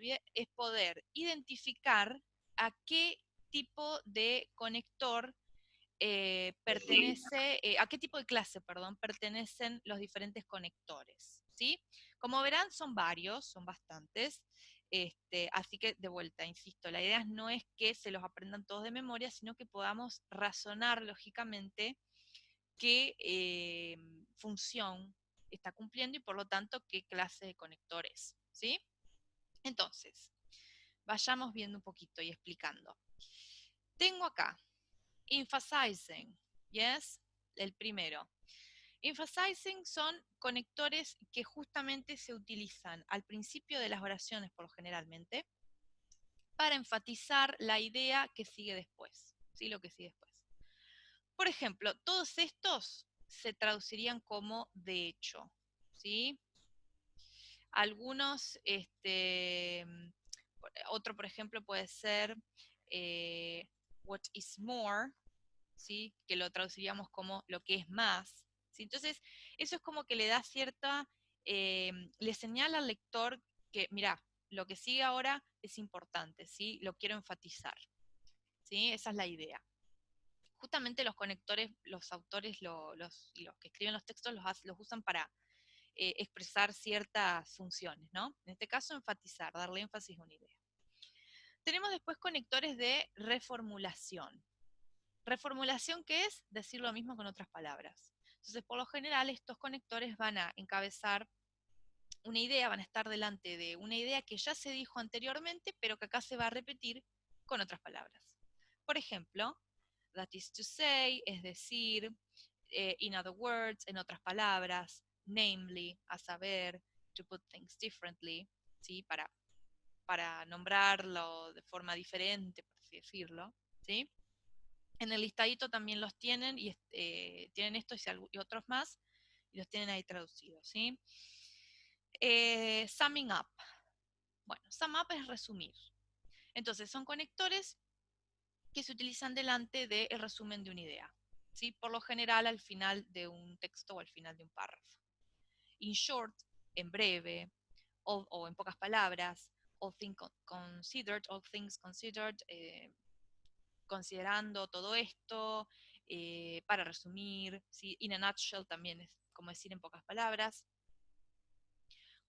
olvidé, es poder identificar a qué tipo de conector pertenece, a qué tipo de clase, perdón, pertenecen los diferentes conectores, ¿sí? Como verán, son varios, son bastantes, así que de vuelta, insisto, la idea no es que se los aprendan todos de memoria, sino que podamos razonar lógicamente qué función está cumpliendo y por lo tanto qué clase de conector es, ¿sí? Entonces, vayamos viendo un poquito y explicando. Tengo acá emphasizing, yes, el primero. Emphasizing son conectores que justamente se utilizan al principio de las oraciones, por lo generalmente, para enfatizar la idea que sigue después, ¿sí? Lo que sigue después. Por ejemplo, todos estos se traducirían como de hecho, ¿sí? Algunos, otro por ejemplo puede ser what is more, ¿sí? Que lo traduciríamos como lo que es más, ¿sí? Entonces, eso es como que le da cierta, le señala al lector que, mira, lo que sigue ahora es importante, ¿sí? Lo quiero enfatizar, ¿sí? Esa es la idea. Justamente los conectores, los autores, los que escriben los textos los usan para expresar ciertas funciones, ¿no? En este caso, enfatizar, darle énfasis a una idea. Tenemos después conectores de reformulación. Reformulación, ¿qué es? Decir lo mismo con otras palabras. Entonces, por lo general, estos conectores van a encabezar una idea, van a estar delante de una idea que ya se dijo anteriormente, pero que acá se va a repetir con otras palabras. Por ejemplo, that is to say, es decir, in other words, en otras palabras, namely, a saber, to put things differently, ¿sí? Para nombrarlo de forma diferente, por así decirlo, ¿sí? En el listadito también los tienen, y tienen estos y otros más, y los tienen ahí traducidos, ¿sí? Summing up. Bueno, sum up es resumir. Entonces, son conectores que se utilizan delante del resumen de una idea, ¿sí? Por lo general al final de un texto o al final de un párrafo. In short, en breve, o en pocas palabras, all things considered, considerando todo esto, para resumir, ¿sí? In a nutshell también es como decir en pocas palabras.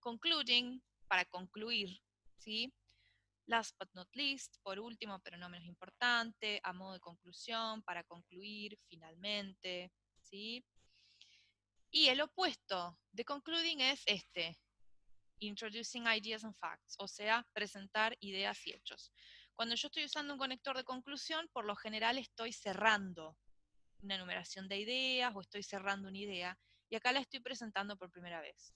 Concluding, para concluir, ¿sí? Last but not least, por último, pero no menos importante, a modo de conclusión, para concluir, finalmente, ¿sí? Y el opuesto de concluding es introducing ideas and facts, o sea, presentar ideas y hechos. Cuando yo estoy usando un conector de conclusión, por lo general estoy cerrando una enumeración de ideas o estoy cerrando una idea, y acá la estoy presentando por primera vez.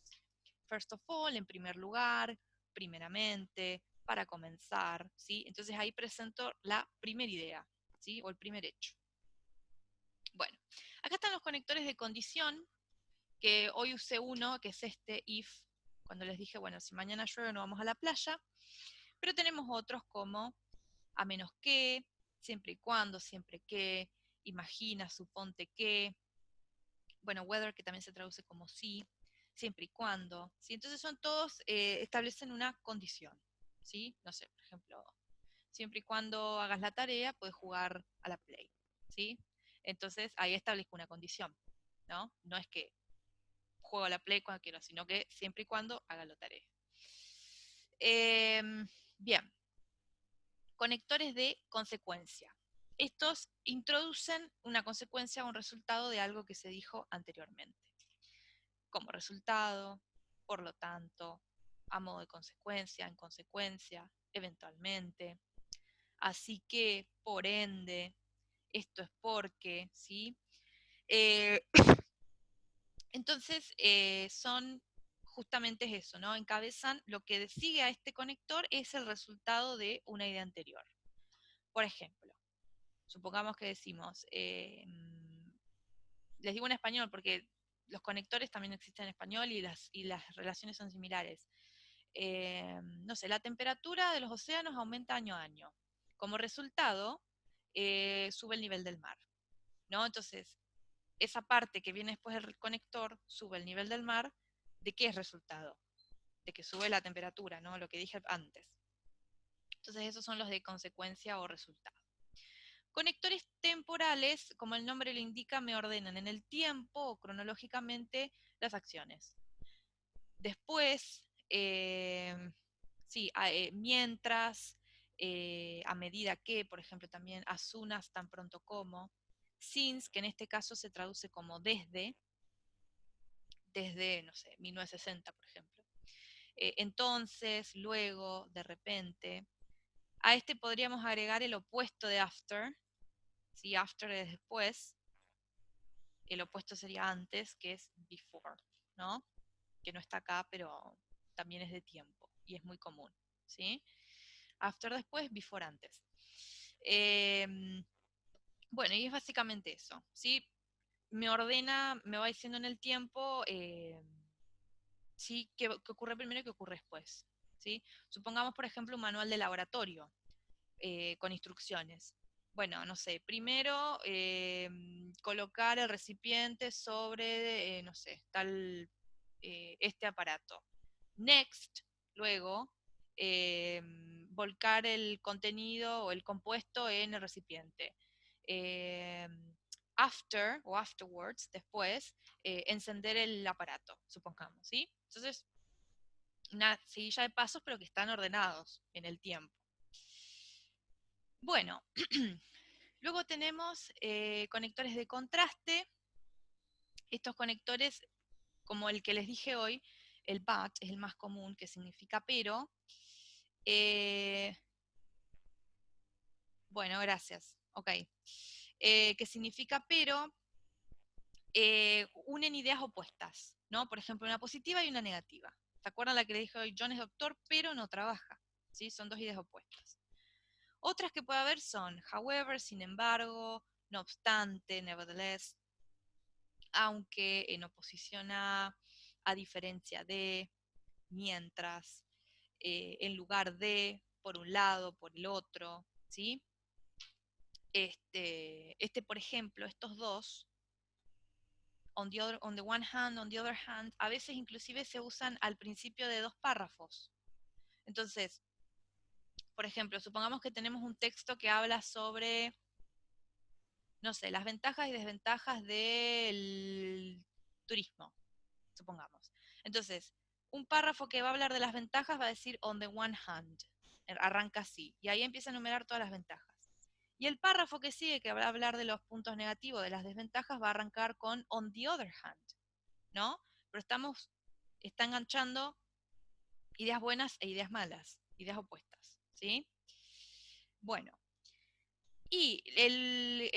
First of all, en primer lugar, primeramente, para comenzar, ¿sí? Entonces ahí presento la primera idea, ¿sí? O el primer hecho. Bueno, acá están los conectores de condición, que hoy usé uno, que es este if, cuando les dije, bueno, si mañana llueve no vamos a la playa, pero tenemos otros como a menos que, siempre y cuando, siempre que, imagina, suponte que, bueno, whether, que también se traduce como sí, siempre y cuando, ¿sí? Entonces son todos, establecen una condición, ¿sí? No sé, por ejemplo, siempre y cuando hagas la tarea, puedes jugar a la Play, ¿sí? Entonces ahí establezco una condición, ¿no? No es que juego a la Play cuando quiero, sino que siempre y cuando haga la tarea. Bien, conectores de consecuencia. Estos introducen una consecuencia o un resultado de algo que se dijo anteriormente. Como resultado, por lo tanto, a modo de consecuencia, en consecuencia, eventualmente. Así que, por ende, esto es porque, ¿sí? Eh, entonces, son justamente eso, ¿no? Encabezan lo que sigue a este conector es el resultado de una idea anterior. Por ejemplo, supongamos que decimos, les digo en español porque los conectores también existen en español y las relaciones son similares. No sé, la temperatura de los océanos aumenta año a año. Como resultado, sube el nivel del mar, ¿no? Entonces, esa parte que viene después del conector sube el nivel del mar. ¿De qué es resultado? De que sube la temperatura, ¿no? Lo que dije antes. Entonces esos son los de consecuencia o resultado. Conectores temporales, como el nombre lo indica, me ordenan en el tiempo o cronológicamente las acciones. Después, sí, mientras, a medida que, por ejemplo, también as soon as, tan pronto como, since, que en este caso se traduce como desde, no sé, 1960, por ejemplo. Entonces, luego, de repente. A este podríamos agregar el opuesto de after. Si after es después, el opuesto sería antes, que es before, ¿no? Que no está acá, pero también es de tiempo y es muy común, ¿sí? After después, before antes. Bueno, y es básicamente eso, ¿sí? Me ordena, me va diciendo en el tiempo, ¿sí? ¿Qué ocurre primero y qué ocurre después? ¿Sí? Supongamos, por ejemplo, un manual de laboratorio con instrucciones. Bueno, no sé, primero colocar el recipiente sobre, no sé, tal, este aparato. Next, luego, volcar el contenido o el compuesto en el recipiente. Eh, After o afterwards, después, encender el aparato, supongamos, ¿sí? Entonces, una seguilla de pasos, pero que están ordenados en el tiempo. Bueno, luego tenemos conectores de contraste. Estos conectores, como el que les dije hoy, el but es el más común, que significa pero. Eh, bueno, gracias. Ok. Que significa pero, unen ideas opuestas, ¿no? Por ejemplo, una positiva y una negativa. ¿Se acuerdan la que les dije hoy? John es doctor, pero no trabaja. ¿Sí? Son dos ideas opuestas. Otras que puede haber son however, sin embargo, no obstante, nevertheless, aunque, en oposición a diferencia de, mientras, en lugar de, por un lado, por el otro, ¿sí? Por ejemplo, estos dos, on the one hand, on the other hand, a veces inclusive se usan al principio de dos párrafos. Entonces, por ejemplo, supongamos que tenemos un texto que habla sobre, no sé, las ventajas y desventajas del turismo, supongamos. Entonces, un párrafo que va a hablar de las ventajas va a decir on the one hand, arranca así, y ahí empieza a enumerar todas las ventajas. Y el párrafo que sigue, que va a hablar de los puntos negativos, de las desventajas, va a arrancar con on the other hand, ¿no? Pero está enganchando ideas buenas e ideas malas, ideas opuestas, ¿sí? Bueno, y el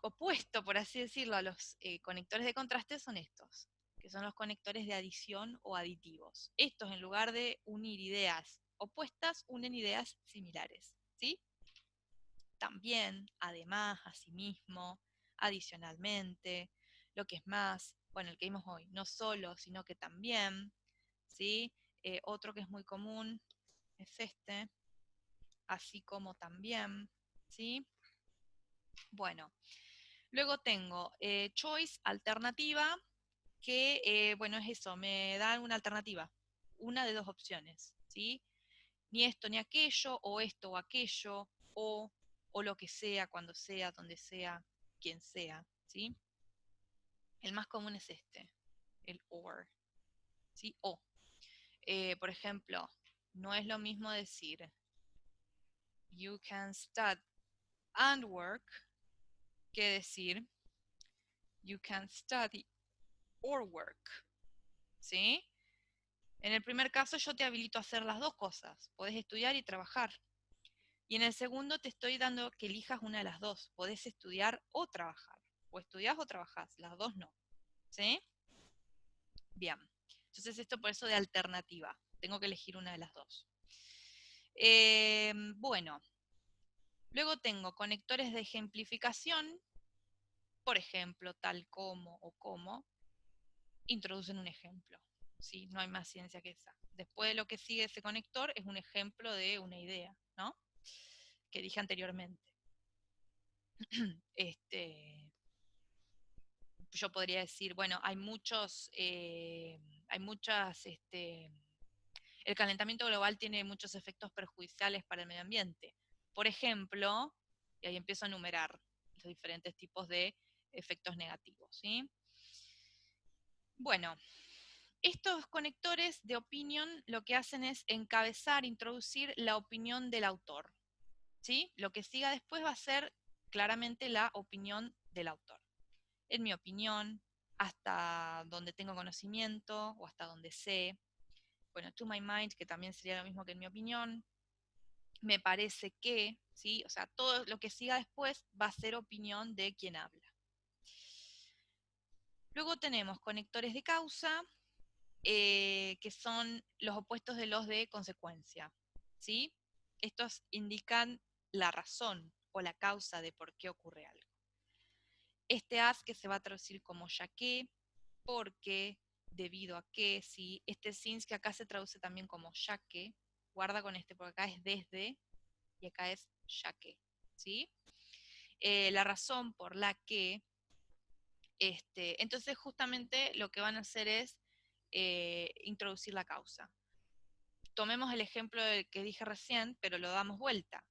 opuesto, por así decirlo, a los conectores de contraste son estos, que son los conectores de adición o aditivos. Estos, en lugar de unir ideas opuestas, unen ideas similares, ¿sí? También, además, asimismo, adicionalmente, lo que es más, bueno, el que vimos hoy, no solo, sino que también, ¿sí? Otro que es muy común es este, así como también, ¿sí? Bueno, luego tengo choice, alternativa, que, bueno, es eso, me dan una alternativa, una de dos opciones, ¿sí? Ni esto ni aquello, o esto o aquello, o lo que sea, cuando sea, donde sea, quien sea, ¿sí? El más común es este, el or, ¿sí? O. Por ejemplo, no es lo mismo decir you can study and work que decir you can study or work, ¿sí? En el primer caso yo te habilito a hacer las dos cosas, podés estudiar y trabajar. Y en el segundo te estoy dando que elijas una de las dos, podés estudiar o trabajar. O estudiás o trabajás, las dos no. ¿Sí? Bien. Entonces esto por eso de alternativa, tengo que elegir una de las dos. Bueno, luego tengo conectores de ejemplificación, por ejemplo, tal como o como, introducen un ejemplo. ¿Sí? No hay más ciencia que esa. Después de lo que sigue ese conector es un ejemplo de una idea, ¿no? Que dije anteriormente. Yo podría decir, bueno, hay muchas El calentamiento global tiene muchos efectos perjudiciales para el medio ambiente. Por ejemplo, y ahí empiezo a enumerar los diferentes tipos de efectos negativos, ¿sí? Bueno, estos conectores de opinion lo que hacen es encabezar, introducir la opinión del autor, ¿sí? Lo que siga después va a ser claramente la opinión del autor. En mi opinión, hasta donde tengo conocimiento o hasta donde sé. Bueno, to my mind, que también sería lo mismo que en mi opinión. Me parece que, ¿sí? O sea, todo lo que siga después va a ser opinión de quien habla. Luego tenemos conectores de causa, que son los opuestos de los de consecuencia, ¿sí? Estos indican la razón o la causa de por qué ocurre algo. Este as que se va a traducir como ya que, porque, debido a que, ¿sí? Este since que acá se traduce también como ya que, guarda con este porque acá es desde y acá es ya que, ¿sí? La razón por la que, entonces justamente lo que van a hacer es introducir la causa. Tomemos el ejemplo del que dije recién, pero lo damos vuelta.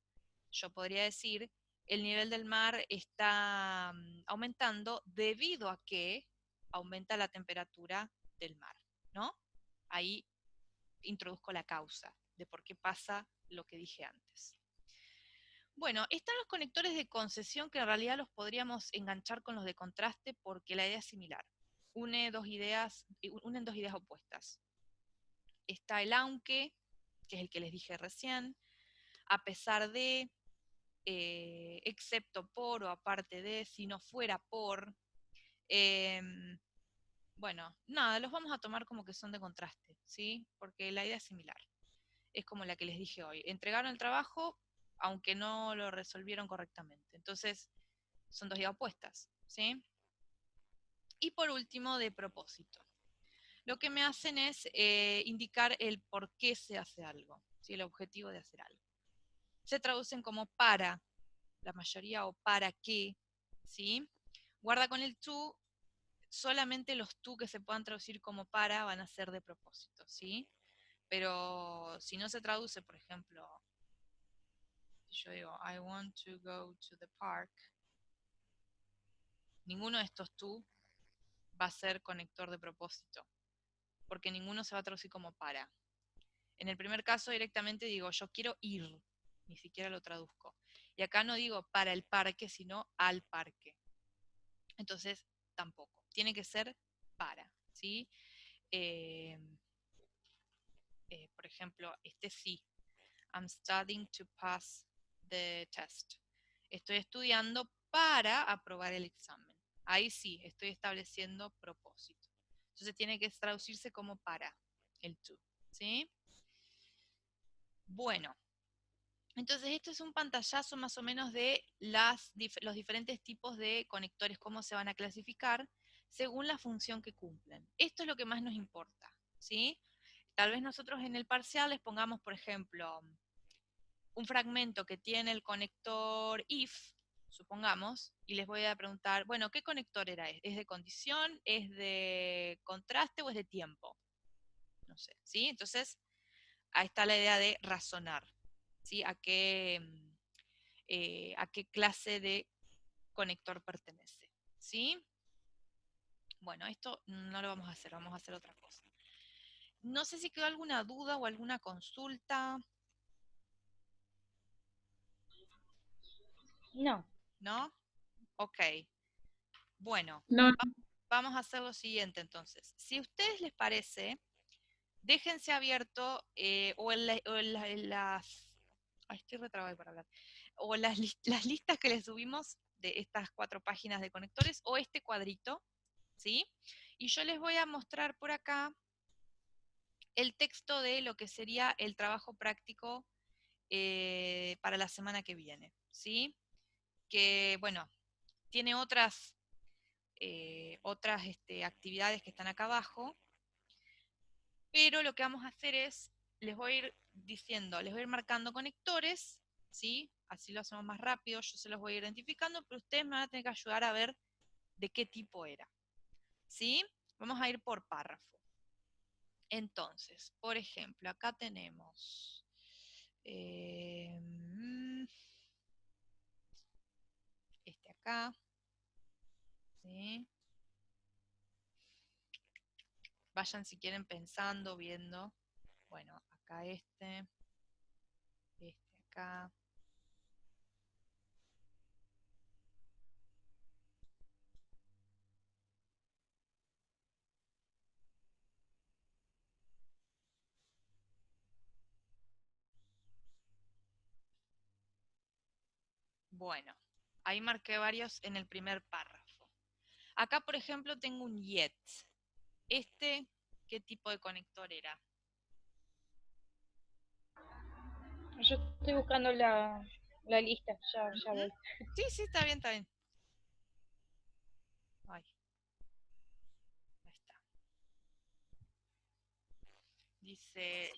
Yo podría decir, el nivel del mar está aumentando debido a que aumenta la temperatura del mar, ¿no? Ahí introduzco la causa de por qué pasa lo que dije antes. Bueno, están los conectores de concesión que en realidad los podríamos enganchar con los de contraste porque la idea es similar. Unen dos ideas opuestas. Está el aunque, que es el que les dije recién, a pesar de, excepto por o aparte de, si no fuera por. eh, bueno, nada, los vamos a tomar como que son de contraste, ¿sí? Porque la idea es similar. Es como la que les dije hoy. Entregaron el trabajo aunque no lo resolvieron correctamente. Entonces, son dos ideas opuestas, ¿sí? Y por último, de propósito. Lo que me hacen es indicar el por qué se hace algo, ¿sí? El objetivo de hacer algo. Se traducen como para, la mayoría, o para qué, ¿sí? Guarda con el to, solamente los to que se puedan traducir como para van a ser de propósito, ¿sí? Pero si no se traduce, por ejemplo, si yo digo, I want to go to the park, ninguno de estos to va a ser conector de propósito, porque ninguno se va a traducir como para. En el primer caso directamente digo, yo quiero ir, ni siquiera lo traduzco. Y acá no digo para el parque, sino al parque. Entonces, tampoco. Tiene que ser para, ¿sí? Eh, por ejemplo, este sí. I'm studying to pass the test. Estoy estudiando para aprobar el examen. Ahí sí, estoy estableciendo propósito. Entonces tiene que traducirse como para el to, ¿sí? Bueno, entonces esto es un pantallazo más o menos de los diferentes tipos de conectores, cómo se van a clasificar según la función que cumplen. Esto es lo que más nos importa, ¿sí? Tal vez nosotros en el parcial les pongamos, por ejemplo, un fragmento que tiene el conector if, supongamos, y les voy a preguntar, bueno, ¿qué conector era? ¿Es de condición? ¿Es de contraste o es de tiempo? No sé, ¿sí? Entonces, ahí está la idea de razonar, ¿sí? A qué clase de conector pertenece, ¿sí? Bueno, esto no lo vamos a hacer, vamos a hacer otra cosa. No sé si quedó alguna duda o alguna consulta. No. ¿No? Ok. Bueno, No, vamos a hacer lo siguiente entonces. Si a ustedes les parece, déjense abierto en las... Ay, estoy retrabada para hablar. O las listas que les subimos de estas 4 páginas de conectores o este cuadrito, ¿sí? Y yo les voy a mostrar por acá el texto de lo que sería el trabajo práctico para la semana que viene, ¿sí? Que, bueno, tiene otras actividades que están acá abajo, pero lo que vamos a hacer es, les voy a ir diciendo, les voy a ir marcando conectores, ¿sí? Así lo hacemos más rápido, yo se los voy a ir identificando, pero ustedes me van a tener que ayudar a ver de qué tipo era, ¿sí? Vamos a ir por párrafo. Entonces, por ejemplo, acá tenemos eh, mm, este acá, ¿sí? Vayan si quieren pensando, viendo. Bueno, acá este acá. Bueno, ahí marqué varios en el primer párrafo. Acá, por ejemplo, tengo un yet. ¿Qué tipo de conector era? Yo estoy buscando la lista, ya Ujú. voy. Sí, sí, está bien, está bien. Ay, ahí está. Dice,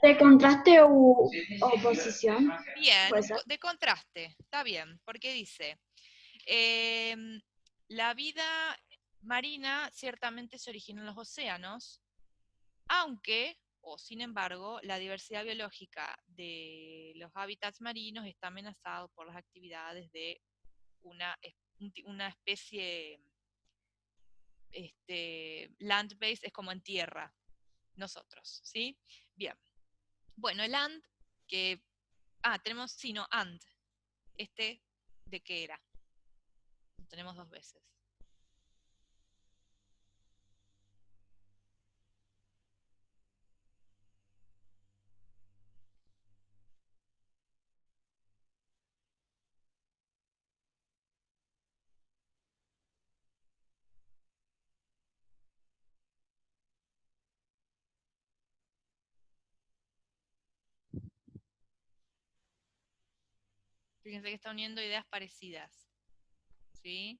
¿De contraste u oposición? bien, ¿Puede ser? de contraste, está bien, porque dice, em, la vida marina ciertamente se originó en los océanos, aunque, o sin embargo, la diversidad biológica de los hábitats marinos está amenazado por las actividades de una especie land-based, es como en tierra, nosotros, ¿sí? Bien. Bueno, el and, que, tenemos, sí, no, and, ¿de qué era? Lo tenemos dos veces. Fíjense que está uniendo ideas parecidas, ¿sí?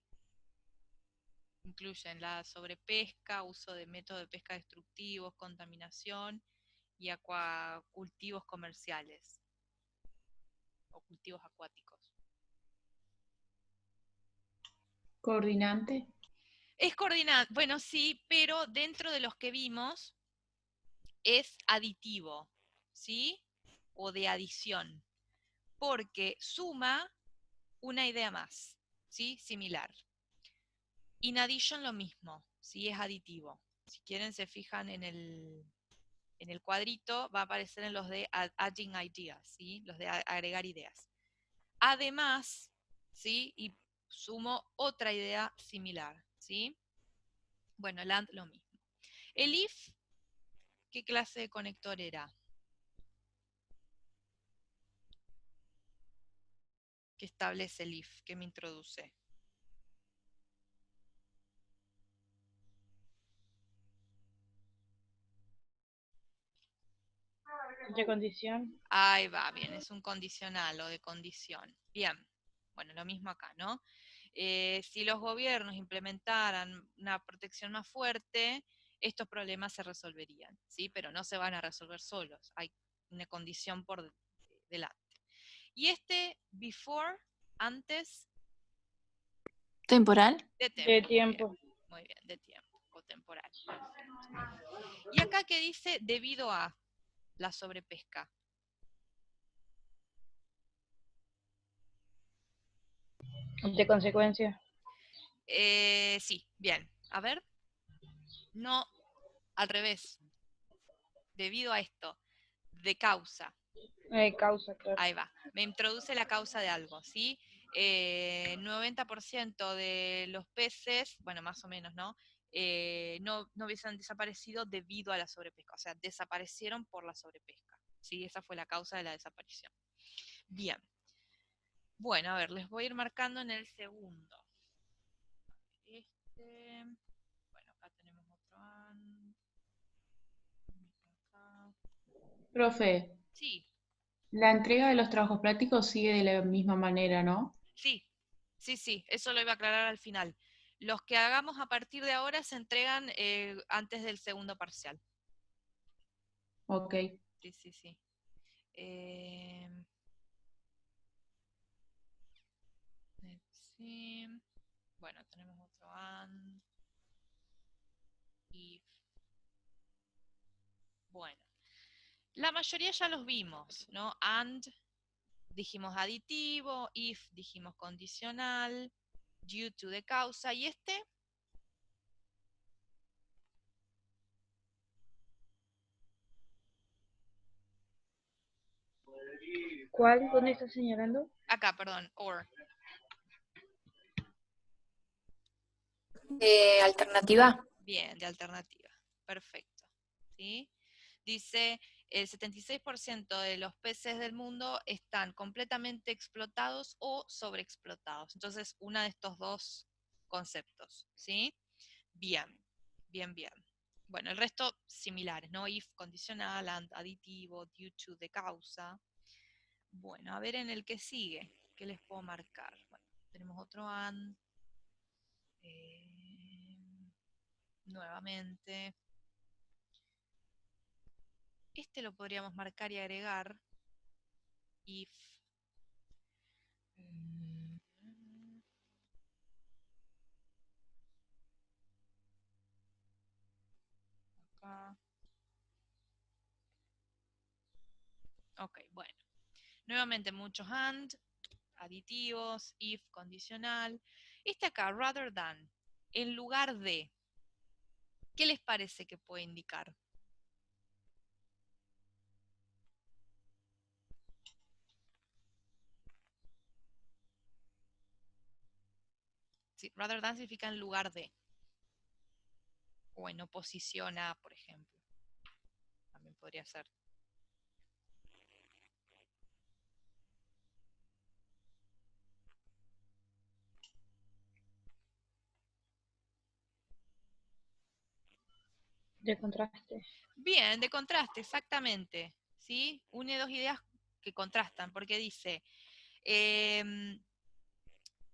Incluyen la sobrepesca, uso de métodos de pesca destructivos, contaminación y acuacultivos comerciales o cultivos acuáticos. Coordinante. Es coordinar, bueno, sí, pero dentro de los que vimos es aditivo, ¿sí? O de adición, porque suma una idea más, ¿sí? Similar. In addition lo mismo, ¿sí? Es aditivo. Si quieren se fijan en el cuadrito, va a aparecer en los de adding ideas, ¿sí? Los de agregar ideas. Además, ¿sí? Y sumo otra idea similar, ¿sí? Bueno, el and lo mismo. El if, ¿qué clase de conector era? ¿Qué establece el if? ¿Qué me introduce? De condición. Ahí va, bien, es un condicional o de condición. Bien, bueno, lo mismo acá, ¿no? Si los gobiernos implementaran una protección más fuerte, estos problemas se resolverían, ¿sí? Pero no se van a resolver solos, hay una condición por delante. Y before, antes Temporal. de De tiempo, tiempo. muy bien, de tiempo, o temporal, perfecto. Y acá que dice debido a la sobrepesca. De consecuencia. Sí, bien, a ver, no, al revés, debido a esto, de causa. Causa, claro. Ahí va. Me introduce la causa de algo, ¿sí? 90% de los peces, bueno, más o menos, ¿no? No hubiesen desaparecido debido a la sobrepesca, o sea, desaparecieron por la sobrepesca, ¿sí? Esa fue la causa de la desaparición. Bien. Bueno, a ver, les voy a ir marcando en el segundo. Bueno, acá tenemos otro acá. Profe, Sí, la entrega de los trabajos prácticos sigue de la misma manera, ¿no? sí, sí, sí, eso lo iba a aclarar al final. Los que hagamos a partir de ahora se entregan antes del segundo parcial. Ok. Sí, sí, sí. Eh, sí. Bueno, tenemos otro and, if. Bueno, la mayoría ya los vimos, ¿no? And, dijimos aditivo, if, dijimos condicional, due to de causa, y este, ¿Cuál? ¿Dónde estás señalando? acá, perdón, or. Alternativa. Bien, de alternativa. Perfecto. ¿Sí? Dice, el 76% de los peces del mundo están completamente explotados o sobreexplotados. Entonces, una de estos dos conceptos. ¿Sí? Bien, bien, bien. Bueno, el resto similares, ¿no? If, condicional, and, aditivo, due to, de causa. Bueno, a ver en el que sigue, ¿qué les puedo marcar? Bueno, tenemos otro and. Nuevamente. Este lo podríamos marcar y agregar. If. Acá. Ok, bueno. Nuevamente muchos and, aditivos, if, condicional. Este acá, rather than, en lugar de, ¿qué les parece que puede indicar? Sí, rather than significa en lugar de, o en oposición a, por ejemplo. También podría ser. De contraste. Bien, de contraste, exactamente. ¿Sí? Une dos ideas que contrastan, porque dice,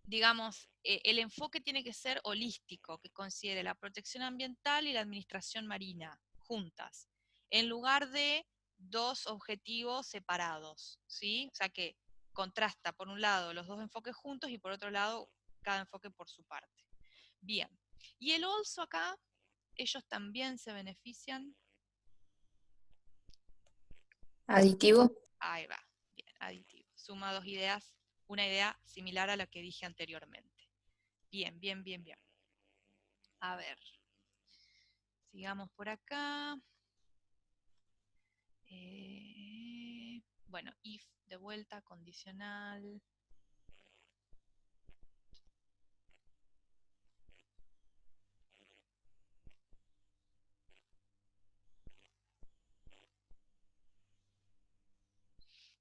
digamos, el enfoque tiene que ser holístico, que considere la protección ambiental y la administración marina juntas, en lugar de dos objetivos separados, ¿sí? O sea que contrasta por un lado los dos enfoques juntos y por otro lado cada enfoque por su parte. Bien. Y el also acá, ellos también se benefician. Aditivo. Ahí va, bien, aditivo. Suma dos ideas, una idea similar a la que dije anteriormente. Bien, bien, bien, bien. A ver, sigamos por acá. Bueno, if de vuelta, condicional.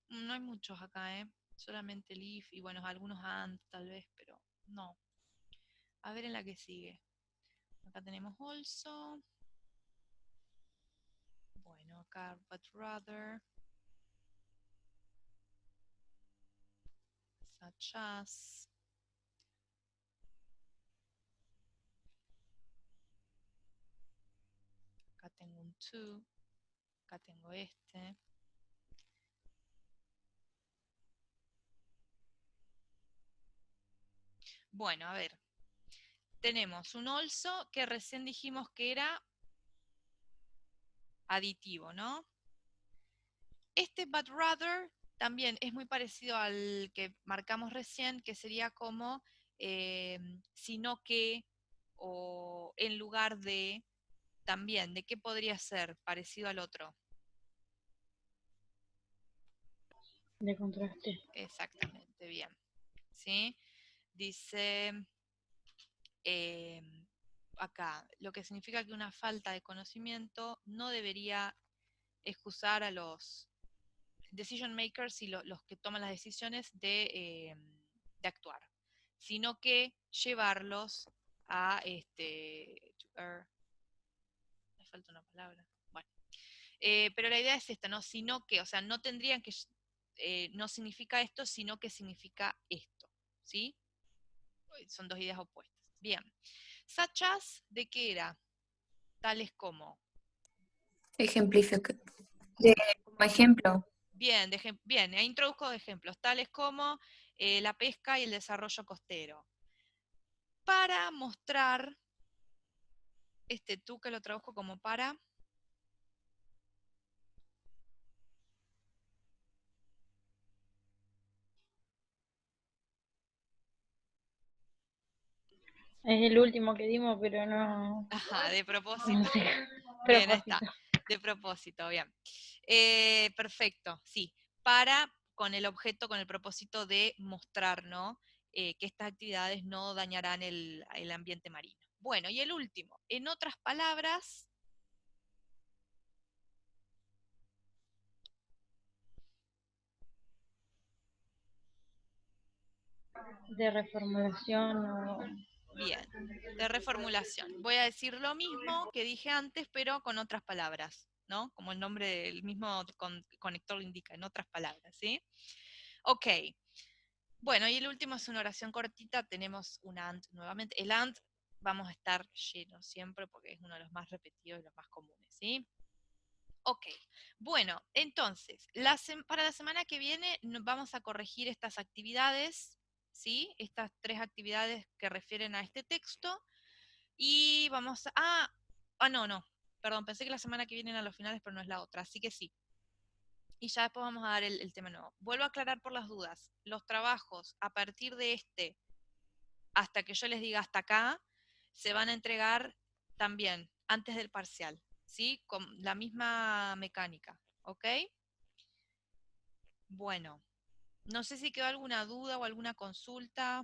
No hay muchos acá, ¿eh? Solamente el if y bueno, algunos and tal vez, pero no. A ver en la que sigue. Acá tenemos also. Bueno, acá but rather. Such as. Acá tengo un to. Acá tengo este. Bueno, a ver. Tenemos un also que recién dijimos que era aditivo, ¿no? Este but rather también es muy parecido al que marcamos recién, que sería como sino que o en lugar de también. ¿De qué podría ser parecido al otro? De contraste. Exactamente, bien. ¿Sí? Dice acá, lo que significa que una falta de conocimiento no debería excusar a los decision makers y los que toman las decisiones de actuar, sino que llevarlos a me falta una palabra. Bueno, pero la idea es esta, ¿no? Sino que, o sea, no tendrían que, no significa esto, sino que significa esto, ¿sí? Son dos ideas opuestas. Bien. Such as, ¿de qué era? Tales como. Ejemplifica. Como ejemplo. Bien, bien, introduzco ejemplos, tales como la pesca y el desarrollo costero. Para mostrar, tú que lo traduzco como para. Es el último que dimos, pero no, Ajá, de no propósito. sé. Bien, ahí está. Propósito. De propósito, bien. Perfecto, sí. Con el objeto, con el propósito de mostrar, ¿no? Que estas actividades no dañarán el ambiente marino. Bueno, y el último, en otras palabras, De reformulación o... bien, de reformulación. Voy a decir lo mismo que dije antes, pero con otras palabras, ¿no? Como el nombre del mismo conector lo indica, en otras palabras, ¿sí? Ok. Bueno, y el último es una oración cortita, tenemos un and nuevamente. El and vamos a estar llenos siempre porque es uno de los más repetidos y los más comunes, ¿sí? Ok, bueno, entonces, para la semana que viene vamos a corregir estas actividades, ¿sí? Estas 3 actividades que refieren a este texto y vamos a... no, perdón, pensé que la semana que viene eran los finales, pero no es la otra, así que sí. Y ya después vamos a dar el tema nuevo. Vuelvo a aclarar por las dudas. Los trabajos a partir de este hasta que yo les diga hasta acá, se van a entregar también antes del parcial, ¿sí? Con la misma mecánica, ¿ok? Bueno, no sé si quedó alguna duda o alguna consulta.